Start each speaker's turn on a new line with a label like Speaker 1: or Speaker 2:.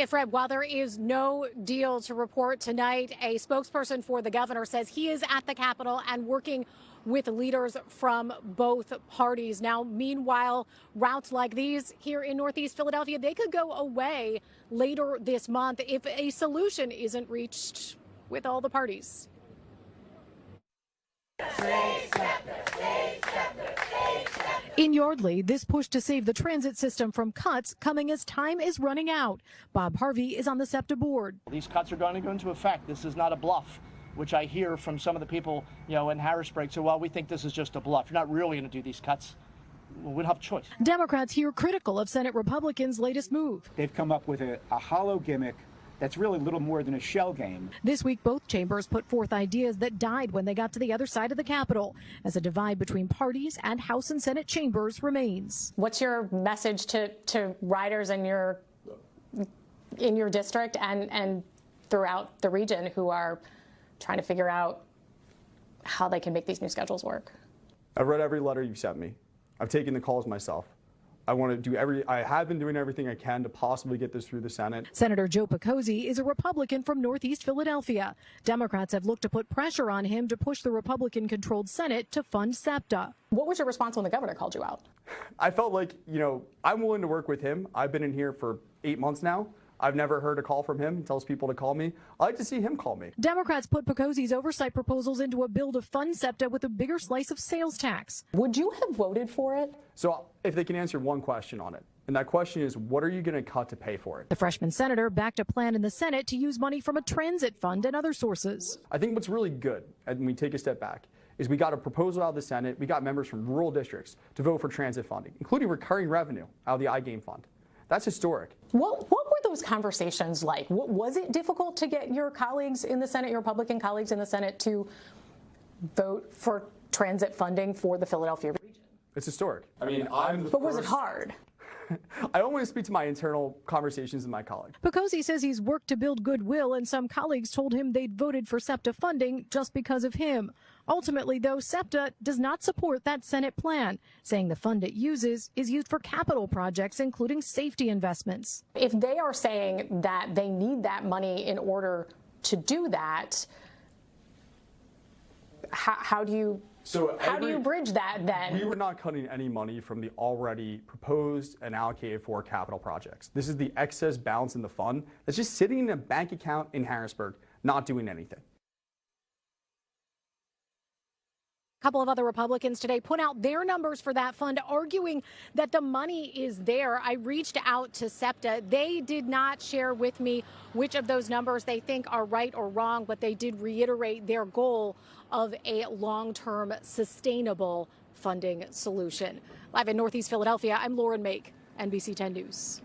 Speaker 1: Fred, while there is no deal to report tonight, a spokesperson for the governor says he is at the Capitol and working with leaders from both parties. Now, meanwhile, routes like these here in Northeast Philadelphia, they could go away later this month if a solution isn't reached with all the parties. In Yardley, this push to save the transit system from cuts coming as time is running out. Bob Harvey is on the SEPTA board.
Speaker 2: These cuts are going to go into effect. This is not a bluff, which I hear from some of the people, in Harrisburg. So, well, we think this is just a bluff. You're not really going to do these cuts. Well, we don't have a choice.
Speaker 1: Democrats here critical of Senate Republicans' latest move.
Speaker 3: They've come up with a hollow gimmick that's really little more than a shell game.
Speaker 1: This week, both chambers put forth ideas that died when they got to the other side of the Capitol, as a divide between parties and House and Senate chambers remains.
Speaker 4: What's your message to riders in your district and throughout the region who are trying to figure out how they can make these new schedules work?
Speaker 5: I've read every letter you've sent me. I've taken the calls myself. I have been doing everything I can to possibly get this through the Senate.
Speaker 1: Senator Joe Picozzi is a Republican from Northeast Philadelphia. Democrats have looked to put pressure on him to push the Republican-controlled Senate to fund SEPTA.
Speaker 4: What was your response when the governor called you out?
Speaker 5: I felt like, I'm willing to work with him. I've been in here for 8 months now. I've never heard a call from him. He tells people to call me. I like to see him call me.
Speaker 1: Democrats put Picozzi's oversight proposals into a bill to fund SEPTA with a bigger slice of sales tax.
Speaker 4: Would you have voted for it?
Speaker 5: So if they can answer one question on it, and that question is, what are you going to cut to pay for it?
Speaker 1: The freshman senator backed a plan in the Senate to use money from a transit fund and other sources.
Speaker 5: I think what's really good, and we take a step back, is we got a proposal out of the Senate. We got members from rural districts to vote for transit funding, including recurring revenue out of the iGame fund. That's historic.
Speaker 4: What were those conversations like? Was it difficult to get your colleagues in the Senate, your Republican colleagues in the Senate, to vote for transit funding for the Philadelphia region?
Speaker 5: It's historic.
Speaker 4: But was it hard?
Speaker 5: I don't want to speak to my internal conversations with my colleagues.
Speaker 1: Picozzi says he's worked to build goodwill, and some colleagues told him they'd voted for SEPTA funding just because of him. Ultimately, though, SEPTA does not support that Senate plan, saying the fund it uses is used for capital projects, including safety investments.
Speaker 4: If they are saying that they need that money in order to do that, how do you bridge that then?
Speaker 5: We were not cutting any money from the already proposed and allocated for capital projects. This is the excess balance in the fund that's just sitting in a bank account in Harrisburg, not doing anything.
Speaker 1: A couple of other Republicans today put out their numbers for that fund, arguing that the money is there. I reached out to SEPTA. They did not share with me which of those numbers they think are right or wrong, but they did reiterate their goal of a long-term sustainable funding solution. Live in Northeast Philadelphia, I'm Lauren Mayk, NBC 10 News.